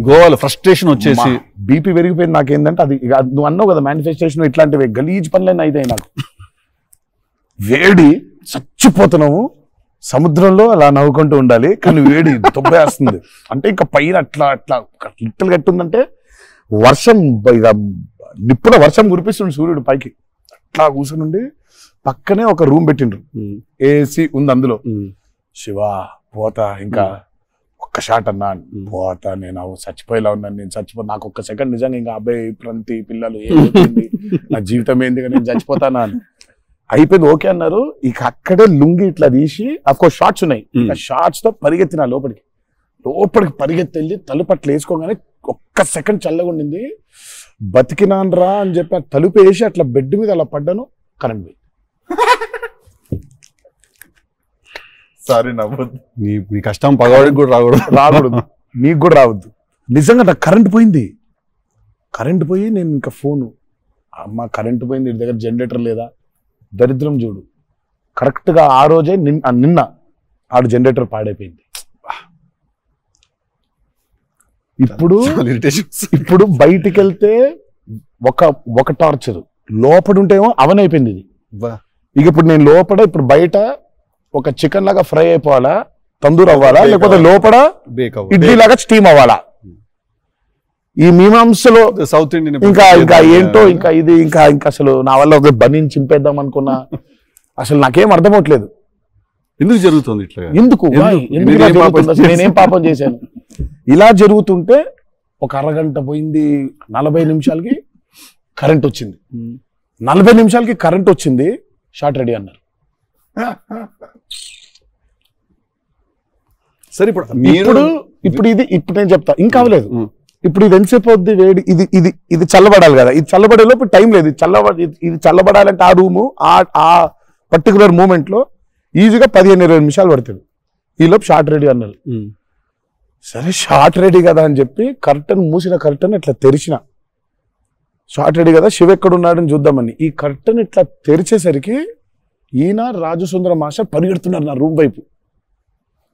గోవాలో ఫ్రస్ట్రేషన్ వచ్చేసి బీపీ పెరిగిపోయింది. నాకేంటంటే అది ఇక నువ్వు అన్నావు కదా మేనిఫెస్టేషన్ ఇట్లాంటివి గలీజ్ పనులన్నీ అయితే నాకు వేడి చచ్చిపోతున్నాము సముద్రంలో అలా నవ్వుకుంటూ ఉండాలి కానీ వేడి తొబ్బేస్తుంది అంటే ఇంకా పైన అట్లా అట్లా లిట్టలు కట్టుందంటే వర్షం ఇక నిప్పుల వర్షం కురిపిస్తుంది సూర్యుడు పైకి అట్లా కూర్చుని పక్కనే ఒక రూమ్ పెట్టిండ్రు ఏసీ ఉంది అందులో శివా పోతా ఇంకా ఒక్క షాట్ అన్నా పోతా నేను చచ్చిపోయేలా ఉన్నాను నేను చచ్చిపో నాకు ఒక్క సెకండ్ నిజంగా ఇంకా అబ్బాయి ప్రంతి పిల్లలు ఏమైంది నా జీవితం ఏంది నేను చచ్చిపోతానా అని అయిపోయింది ఓకే అన్నారు ఇక అక్కడే లుంగి ఇట్లా తీసి అఫ్కోర్స్ షార్ట్స్ ఉన్నాయి ఆ షార్ట్స్ తో పరిగెత్తిన లోపలికి పరిగెత్తి వెళ్ళి తలుపు అట్లా వేసుకోగానే ఒక్క సెకండ్ చల్లగా ఉండింది బతికినాన్రా అని చెప్పి ఆ తలుపు వేసి అట్లా బెడ్ మీద అలా పడ్డాను కరెంట్ పోయి సారీ నవ్వద్దు నీ కష్టం పగవాడికి కూడా రాకూడదు నీకు కూడా రావద్దు నిజంగా నాకు కరెంట్ పోయి నేను ఇంకా ఫోను అమ్మ కరెంట్ పోయింది దగ్గర జనరేటర్ లేదా దరిద్రం చూడు కరెక్ట్ గా ఆ రోజే నిన్న ఆడు జనరేటర్ పాడైపోయింది ఇప్పుడు బయటికి వెళ్తే ఒక టార్చర్ లోపడుంటేమో అవనైపోయింది ఇది ఇక ఇప్పుడు నేను ఇప్పుడు బయట ఒక చికెన్ లాగా ఫ్రై అయిపోవాలా తందూరు అవ్వాలా లేకపోతే లోపల ఇడ్లీ లాగా స్టీమ్ అవ్వాలా ఈ మీమాంసలో సౌత్ ఇండియన్ ఇంకా ఏంటో ఇంకా అసలు నా వల్ల ఒక బనీని చింపేద్దాం అనుకున్నా అసలు నాకేం అర్థం అవట్లేదు ఎందుకు జరుగుతుంది ఇట్లా ఎందుకు నేనేం పాపం చేశాను ఇలా జరుగుతుంటే ఒక అరగంట పోయింది 40 నిమిషాలకి కరెంట్ వచ్చింది 40 నిమిషాలకి కరెంట్ వచ్చింది షార్ట్ రెడీ అన్నారు సరే ఇప్పుడు నేను చెప్తా ఇంకా అవ్వలేదు ఇప్పుడు ఇది ఎంతసేపు అవుద్ది వేడి ఇది చల్లబడాలి కదా ఇది చల్లబడే లోపు టైం లేదు ఇది చల్లబడాలంటే ఆ రూము ఆ పర్టికులర్ మూమెంట్ లో ఈజీగా 15-20 నిమిషాలు పడుతుంది ఈ లోపు షార్ట్ రెడీ అన్నారు సరే షార్ట్ రెడీ కదా అని చెప్పి మూసిన కర్టన్ ఇట్లా తెరిచిన షార్ట్ రెడీ కదా శివ ఎక్కడున్నాడని చూద్దామని ఈ కర్టన్ ఇట్లా తెరిచేసరికి ఈయన రాజసుందర మాస్టర్ పరిగెడుతున్నారు నా రూమ్ వైపు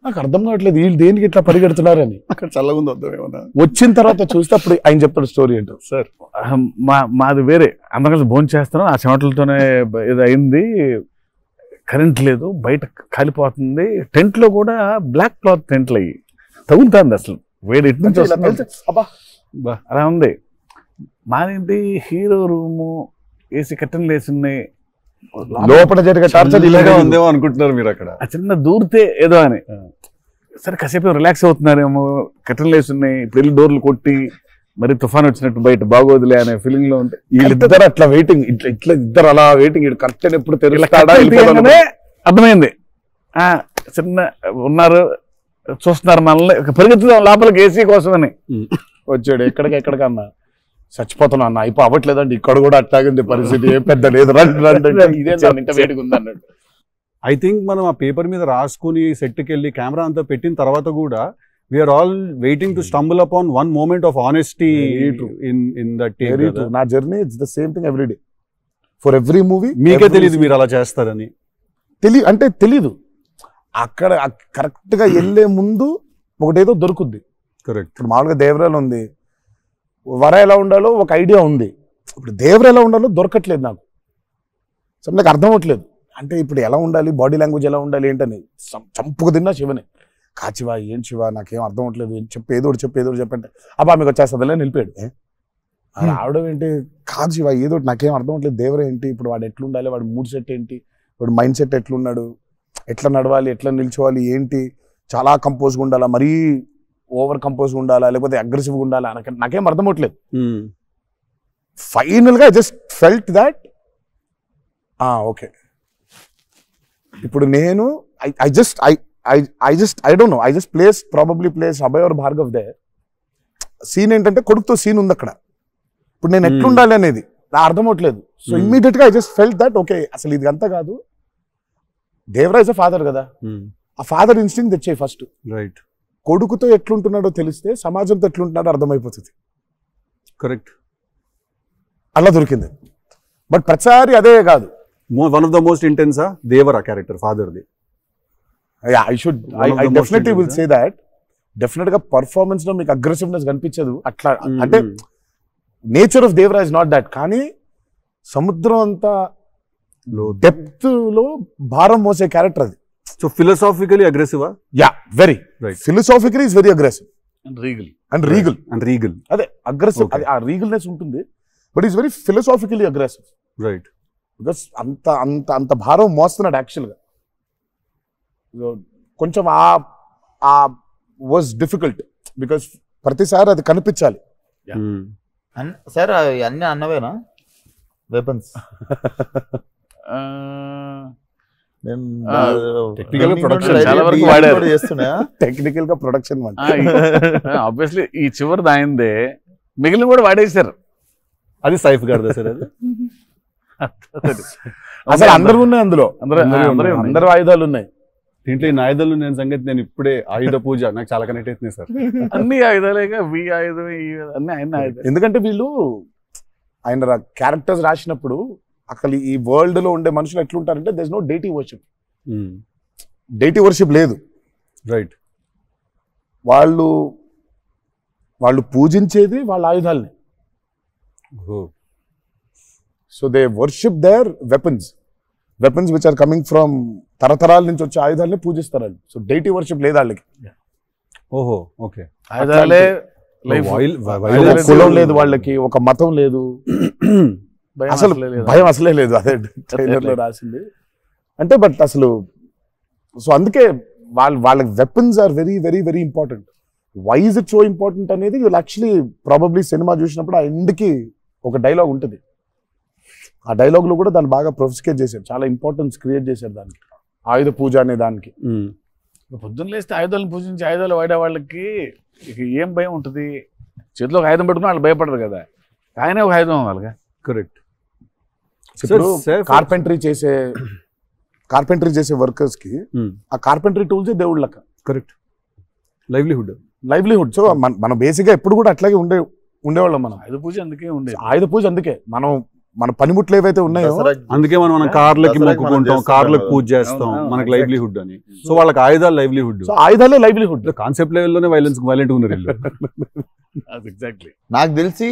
నాకు అర్థం కావట్లేదు వీళ్ళు దేనికి ఇట్లా పరిగెడుతున్నారని అక్కడ చల్లగుంది అర్థమేమన్నా వచ్చిన తర్వాత చూస్తే అప్పుడు ఆయన చెప్తాడు స్టోరీ ఏంటో సార్ మాది వేరే అందరికీ భోజనం చేస్తున్నాం ఆ చెమటలతోనే ఇది అయింది కరెంట్ లేదు బయట కాలిపోతుంది టెంట్ లో కూడా బ్లాక్ క్లాత్ టెంట్లు అయ్యి తగులుతుంది అసలు వేడి ఎటు నుంచి వస్తుంది అలా ఉంది మాదేంటి హీరో రూము ఏసీ కట్టెలు వేసి ఉన్నాయి లోపల జరిగే టార్చర్ ఇలాగే ఉందేమో అనుకుంటున్నారు మీరు అక్కడ ఆ చిన్న దూరితే ఏదో అని సరే కాసేపు రిలాక్స్ అవుతున్నారేమో కట్టెలు వేసి ఉన్నాయి ఇప్పుడు వెళ్ళి డోర్లు కొట్టి మరి తుఫాన్ వచ్చినట్టు బయట బాగోదులే అనే ఫీలింగ్ లో ఉంటే వీళ్ళిద్దరు అట్లా వెయిటింగ్ ఇట్లా ఇద్దరు అలా వెయిటింగ్ కర్టెన్ ఎప్పుడు అర్థమైంది చిన్న ఉన్నారు చూస్తున్నారు మనల్ని పరిగెత్తుదాం లోపలికి ఏసీ కోసమని వచ్చాడు ఎక్కడికన్నా చచ్చిపోతున్నా అన్న అయిపో అవ్వట్లేదండి ఇక్కడ కూడా అట్లాగింది పరిస్థితి ఏం పెద్ద లేదు వేడిగా ఉంది అన్నాడు ఐ థింక్ మనం ఆ పేపర్ మీద రాసుకుని సెట్కి వెళ్ళి కెమెరా అంతా పెట్టిన తర్వాత కూడా we are all waiting to stumble upon one moment of honesty in that take. నా journey it's the same thing every day for every movie. మీకే తెలియదు మీరు అలా చేస్తారని? తెలీదు అక్కడ కరెక్ట్ గా వెళ్లే ముందు ఒకటేదో దొరుకుద్ది. కరెక్ట్. ఇప్పుడు మామూలుగా దేవరాలు ఉంది, వర ఎలా ఉండాలో ఒక ఐడియా ఉంది. ఇప్పుడు దేవర ఎలా ఉండాలో దొరకట్లేదు నాకు. సో నాకు అర్థం అవ్వట్లేదు. అంటే ఇప్పుడు ఎలా ఉండాలి, బాడీ లాంగ్వేజ్ ఎలా ఉండాలి ఏంటని చంపుకు తిన్నా శివనే. కాచివా ఏం శివ నాకేం అర్థం అవ్వట్లేదు, ఏదో చెప్పంటే అబ్బా మీకు వచ్చేస్తుందిలే నిలిపాడు. రావడం ఏంటి కాదు శివ, ఏదో నాకేం అర్థం అవ్వట్లేదు. దేవర ఏంటి ఇప్పుడు, వాడు ఎట్లుండాలి, వాడు మూడ్ సెట్ ఏంటి, వాడు మైండ్ సెట్ ఎట్లున్నాడు, ఎట్లా నడవాలి, ఎట్లా నిల్చోవాలి ఏంటి, చాలా కంపోజ్గా ఉండాలా, మరీ ఓవర్ కంపోజ్గా ఉండాలా, లేకపోతే అగ్రెసివ్గా ఉండాలా, నాకేం అర్థం అవ్వట్లేదు. ఫైనల్గా I just felt that okay ఇప్పుడు నేను I don't know, I just probably place Abhay or Bhargav there. Scene ఏంటంటే కొడుకుతో సీన్ ఉంది అక్కడ. ఇప్పుడు నేను ఎట్లుండాలి అనేది నా అర్థం అవట్లేదు. సో ఇమ్మీడియట్ గా I just felt that okay అసలు ఇది అంతా కాదు, దేవరా ఇస్ అ ఫాదర్ కదా, ఆ ఫాదర్ ఇన్స్టింక్ట్ తెచ్చాయి ఫస్ట్. రైట్. కొడుకుతో ఎట్లుంటున్నాడో తెలిస్తే సమాజంతో ఎట్లుంటున్నాడో అర్థమైపోతుంది. కరెక్ట్. అలా దొరికింది. బట్ ప్రతిసారి అదే కాదు. వన్ ఆఫ్ ద మోస్ట్ ఇంటెన్సా దేవరా క్యారెక్టర్ ఫాదర్ది? I definitely will say that. Definite గా పర్ఫార్మెన్స్ లో మీకు అగ్రెసివ్నెస్ కనిపించదు అట్లా. అంటే nature of Devaraj not that. కానీ సముద్రం అంతా డెప్త్ లో భారం మోసే క్యారెక్టర్ అది. సో ఫిలసాఫికలీ అగ్రెసివా? Yeah, very Right. Philosophically is very aggressive regal and regal. And regal. అదే అగ్రెసివ్, Okay. అది ఆ రీగల్నెస్ ఉంటుంది. But is very philosophically aggressive. Right. Because అంత అంత అంత భారం మోస్తున్నాడు యాక్చువల్గా. కొంచెం ఆ వాజ్ డిఫికల్ట్ బికాస్ ప్రతిసారి అది కనిపించాలి. సార్ అన్ని అన్నవేనా వెపన్స్? Technical గా production చాలా వరకు వాడారు. చేస్తున్నా టెక్నికల్ గా ప్రొడక్షన్ ఆబ్వియస్లీ ఈ చివరిది ఆయనదే, మిగిలిన కూడా వాడేశారు. అది సైఫ్ గారిదా సార్? అది అసలు అందరూ ఉన్నాయి అందులో, అందరూ అందరూ ఆయుధాలు ఉన్నాయి దీంట్లో. ఈ ఆయుధాలు నేను సంగతి నేను ఇప్పుడే ఆయుధ పూజ నాకు చాలా కనెక్ట్ అవుతుంది సార్. అన్ని ఆయుధాలేగా, వి ఆయుధం అన్ని ఆయన ఆయుధాలు. ఎందుకంటే వీళ్ళు ఆయన క్యారెక్టర్స్ రాసినప్పుడు అసలు ఈ వరల్డ్ లో ఉండే మనుషులు ఎట్లుంటారంటే there is no deity worship. Deity worship లేదు. రైట్. వాళ్ళు పూజించేది వాళ్ళ ఆయుధాలని. So they worship their weapons which are coming from తరతరాల నుంచి వచ్చే ఆయుధాలని పూజిస్తారు వాళ్ళు. సో డైటీ వర్షిప్ లేదు వాళ్ళకి. ఓహో, ఓకే. ఆయుధాలే లైఫ్. ఒక కులం లేదు వాళ్ళకి, ఒక మతం లేదు, అసలు భయం అసలే లేదు. అదే ట్రైలర్ లో రాసింది అంటే. బట్ అసలు సో అందుకే వాళ్ళకి weapons are very very very important. Why is it so important అనేది వీళ్ళు యాక్చువల్లీ ప్రాబబ్లీ సినిమా చూసినప్పుడు ఆ ఎండ్కి ఒక డైలాగ్ ఉంటుంది. ఆ డైలాగ్ లో కూడా దాన్ని బాగా ప్రొఫిస్కేట్ చేశారు, చాలా ఇంపార్టెన్స్ క్రియేట్ చేశారు దానికి, ఆయుధ పూజ అనే దానికి. పొద్దున్న లేస్తే ఆయుధాలను పూజించి ఆయుధాలు వాడే వాళ్ళకి ఇక ఏం భయం ఉంటుంది? చేతిలో ఒక ఆయుధం పెట్టుకుని వాళ్ళు భయపడరు కదా, ఆయనే ఒక ఆయుధం వాళ్ళగా. కరెక్ట్. ఇప్పుడు కార్పెంటరీ చేసే వర్కర్స్ కి ఆ కార్పెంటరీ టూల్స్ దేవుళ్ళ లెక్క. కరెక్ట్. లైవ్లీహుడ్. సో మనం బేసిక్ గా ఎప్పుడు కూడా అట్లాగే ఉండేవాళ్ళం. మనం ఆయుధ పూజ అందుకే ఉండేది. ఆయుధ పూజ అందుకే మన పనిముట్లు ఏవైతే ఉన్నాయో అందుకే మనం కార్లకి మొక్కుకుంటాం, కార్లకు పూజ చేస్తాం, మనకి లైవ్లీహుడ్ అని. సో వాళ్ళకి ఆయుధాలు లైవ్లీహుడ్. సో ఆయుధాలే లైవ్లీహుడ్. కాన్సెప్ట్ లెవెల్లోనే వైలెంట్ ఉన్నారు. ఎగ్జాక్ట్లీ. నాకు తెలిసి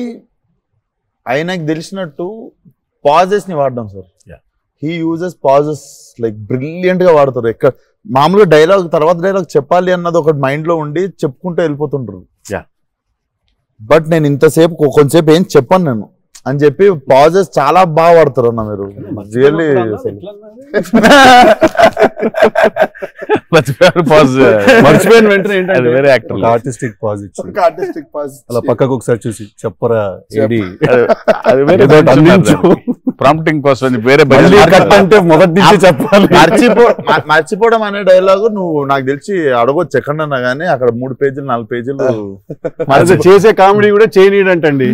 ఆయనకు తెలిసినట్టు పాజెస్ ని వాడడం sir. He uses pauses like brilliant గా వాడతారు. ఎక్కడ మామూలుగా డైలాగ్ తర్వాత డైలాగ్ చెప్పాలి అన్నది ఒకటి మైండ్ లో ఉండి చెప్పుకుంటూ వెళ్ళిపోతుంటారు. బట్ నేను ఇంతసేపు కొంతసేపు ఏం చెప్పాను నేను అని చెప్పి పాజెస్ చాలా బాగా వాడతారు అన్న మీరు. రియల్లీ మర్చిపోయిన వెంటనే ఏంటంటే వేరే యాక్టర్ ఆర్టిస్టిక్ పాజ్ ఇచ్చి అలా పక్కకు ఒకసారి చూసి చెప్పరా ఏడి ప్రాంప్టింగ్ కోసం వేరే అంటే మొదటి నుంచి చెప్పాలి. మర్చిపోవడం అనే డైలాగు నువ్వు నాకు తెలిసి అడగొచ్చు ఎక్కడన్నా గానీ అక్కడ 3 పేజీలు 4 పేజీలు చేసే కామెడీ కూడా చేయనీడంటండి.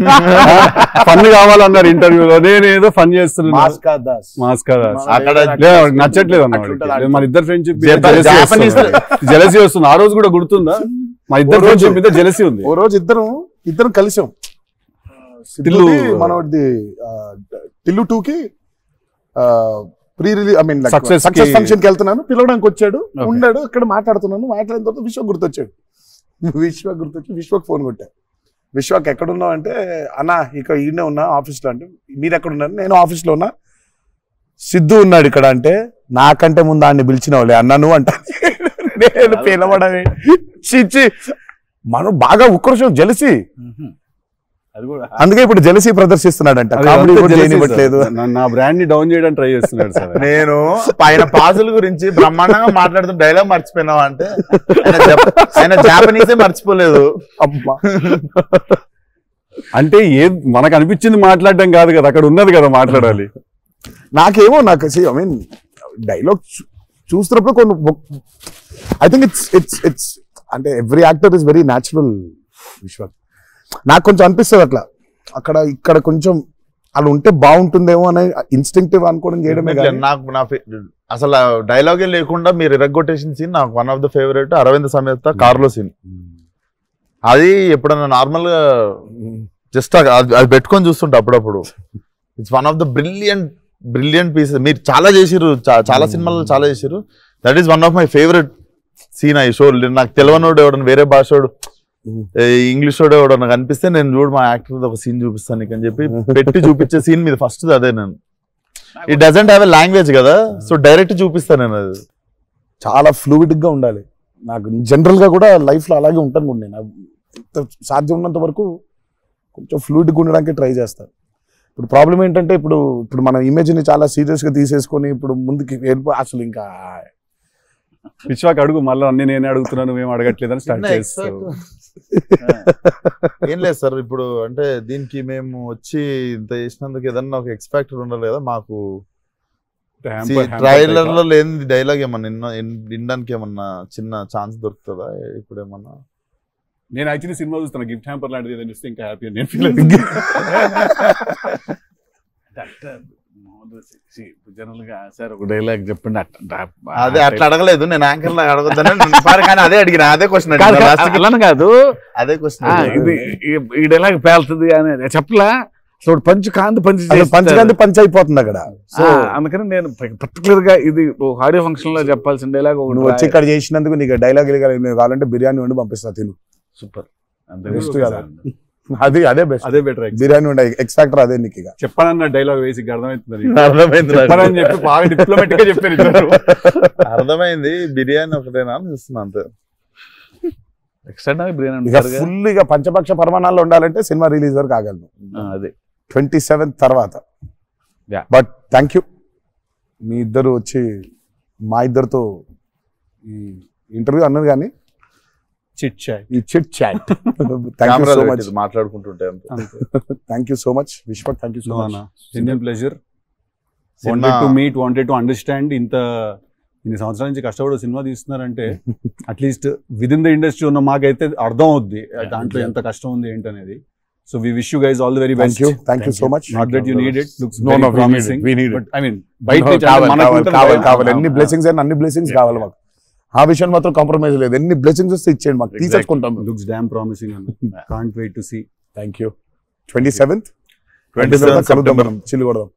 ఫన్ కావాలన్నారు ఇంటర్వ్యూలో, నేనేదో ఫన్ చేస్తున్నాను. మాస్కా దాస్ అక్కడ నచ్చట్లేదు అన్నమాట. మన ఇద్దరు ఫ్రెండ్షిప్ జెలసీ వస్తుంది. ఆ రోజు కూడా గుర్తుందా? మా ఇద్దరు ఫ్రెండ్షిప్ మీద జెలసీ ఉంది. ఓ రోజు ఇద్దరం కలిసాం. మనోడి టిల్లు 2 కి ప్రీ రిలీజ్ సక్సెస్ ఫంక్షన్ కి వెళ్తున్నాను, పిలవడానికి వచ్చాడు, ఉన్నాడు అక్కడ, మాట్లాడుతున్నాను. మాట్లాడిన తర్వాత విశ్వక్ గుర్తొచ్చి విశ్వక్ ఫోన్ కొట్టాడు. విశ్వక్ ఎక్కడున్నావు అంటే, అన్నా ఇక ఈయనే ఉన్నా ఆఫీస్లో. అంటే మీరు ఎక్కడున్నారు? నేను ఆఫీస్లో ఉన్నా. సిద్ధు ఉన్నాడు ఇక్కడ అంటే, నాకంటే ముందు ఆయన్ని పిలిచినవాళ్ళే అన్నా నువ్వు అంట. నేను పిలవడమే చిచ్చి. మనం బాగా ఉక్రోషం, జెలసీ. అందుకే ఇప్పుడు జెలసీ ప్రదర్శిస్తున్నాడంట. కామెడీ కూడా చేయనివ్వట్లేదు. నా బ్రాండ్ ని డౌన్ చేయడానికి ట్రై చేస్తున్నాడు సార్. నేను ఆయన పాజుల గురించి బ్రహ్మాండంగా మాట్లాడుతున్న డైలాగ్ మర్చిపోయినావా అంటే, ఆయన జాపనీసే మర్చిపోలేదు. అబ్బా, అంటే మనకు అనిపించింది మాట్లాడడం కాదు కదా, అక్కడ ఉన్నది కదా మాట్లాడాలి. నాకు ఐ మీన్ డైలాగ్ చూస్తున్నప్పుడు కొన్ని ఐ థింక్ ఇట్స్ అంటే every actor is very natural. Vishwak నాకు కొంచెం అనిపిస్తుంది అట్లా, అక్కడ ఇక్కడ కొంచెం అలా ఉంటే బాగుంటుందేమో అనే ఇన్స్టింక్టివ్ అనుకోవడం చేయడమే. నాకు అసలు డైలాగే లేకుండా మీరు ఇరగ్గొట్టేసిన సీన్ నాకు one of the favourite. Aravind Sametha కార్లో సీన్. అది ఎప్పుడన్నా నార్మల్ గా జస్ట్ అది పెట్టుకొని చూస్తుంటా అప్పుడప్పుడు. It's one of the brilliant pieces. మీరు చాలా చేసిర్రు, చాలా సినిమాలు చాలా చేసిర్రు. That is one of my favourite scene అయ్యి షో నాకు తెలియనోడు ఎవడన్నా వేరే భాషోడు ఇంగ్లీష్ వాడు ఎవడన్నా కనిపిస్తే నేను చూడు మా యాక్టర్ ఒక సీన్ చూపిస్తాను నీకు అని చెప్పి పెట్టి చూపించే సీన్ మీద ఫస్ట్ అదే నేను. It doesn't have a language కదా, సో డైరెక్ట్ చూపిస్తాను నేను. అది చాలా ఫ్లూయిడ్ గా ఉండాలి. నాకు జనరల్ గా కూడా లైఫ్ లో అలాగే ఉంటాను కూడా నేను. సాధ్యం ఉన్నంత వరకు కొంచెం ఫ్లూయిడ్ గా ఉండడానికి ట్రై చేస్తాను. ఇప్పుడు ప్రాబ్లం ఏంటంటే ఇప్పుడు మన ఇమేజ్ ని చాలా సీరియస్ గా తీసేసుకొని ఇప్పుడు ముందుకి వెళ్ళిపో అసలు ఇంకా విశ్వాక్ అడుగు మళ్ళీ అన్ని నేనే అడుగుతున్నాను మేము అడగట్లేదని స్టార్ట్ చేస్తాను. ఏం లేదు సార్, ఇప్పుడు అంటే దీనికి మేము వచ్చి ఇంత చేసినందుకు ఏదన్నా ఒక ఎక్స్పెక్టర్ ఉండాలి కదా మాకు. ట్రైలర్ లో లేని డైలాగ్ ఏమన్నా వినడానికి ఏమన్నా చిన్న ఛాన్స్ దొరుకుతుందా ఇప్పుడు ఏమన్నా? నేను యాక్చువల్లీ సినిమా చూస్తాను, గిఫ్ట్ హ్యాంపర్ లాంటిది ఏదైనా చూస్తే ఇంకా హ్యాపీ నేను ఫీల్ జనరల్ గా సార్ ఒక డైలాగ్ చెప్పండి. అదే అట్లా అడగలేదు నేను, యాంకర్ లాగా అడగొద్దని కానీ అదే అడిగిన, అదే క్వశ్చన్ అలా కాదు, అదే క్వశ్చన్. ఇది ఈ డైలాగ్ పేలుతుంది అని చెప్పలా. సో పంచ్ పంచ్ అయిపోతుంది అక్కడ. సో అందుకని నేను పర్టికులర్ గా ఇది ఆడియో ఫంక్షన్ లో చెప్పాల్సిన డైలాగ్ వచ్చి ఇక్కడ చేసినందుకు నీకు డైలాగ్ కావాలంటే బిర్యానీ వండి పంపిస్తా తిను. సూపర్, బెస్ట్ కదా అదే బెస్ట్, అదే బెటర్. బిర్యానీ వండి ఎక్స్ ఫ్యాక్టర్ అదే నీకు. ఇక చెప్పానన్న డైలాగ్ వేసి అర్థమైంది చెప్పి బాగా డిప్లొమాటిక్ గా చెప్పారు. అర్థమైంది, బిర్యానీ ఒకటేనా అని చూస్తున్నా అంతే. ఫుల్ ఇక పంచపక్ష పరమాణాల్లో ఉండాలంటే సినిమా రిలీజ్ వరకు ఆగలను. అదే 27th తర్వాత. బట్ థ్యాంక్ యూ మీ ఇద్దరు వచ్చి మా ఇద్దరితో ఈ ఇంటర్వ్యూ అన్నది కానీ ఈ chit chat thank you so much మాట్లాడుకుంటుంటే. Thank you so much Vishwak, thank you so much. Indian pleasure. Wanted to meet, wanted to understand. ఇన్ని సంవత్సరాల నుంచి కష్టపడి సినిమా తీస్తున్నారంటే at least with in the industry ఉన్న మాకైతే అర్థం అవుద్ది దాంట్లో ఎంత కష్టం ఉంది ఏంటనేది. So we wish you guys all the very best. Thank you so much. Not that you need it, looks No, very promising. we need it. But I mean బయట కావాలి ఎన్ని బ్లెస్సింగ్స్ అయినా అన్ని బ్లెస్సింగ్స్ కావాలి మాకు. ఆ విషయం మాత్రం కాంప్రమైజ్ లేదు. ఎన్ని బ్లెస్సింగ్స్ వస్తే ఇచ్చేయండి మాకు, తీసేసుకుంటాం. Looks damn promising and can't wait to see. Thank you. 27th September కలుద్దాం మనం, చిల్లు కొడదాం.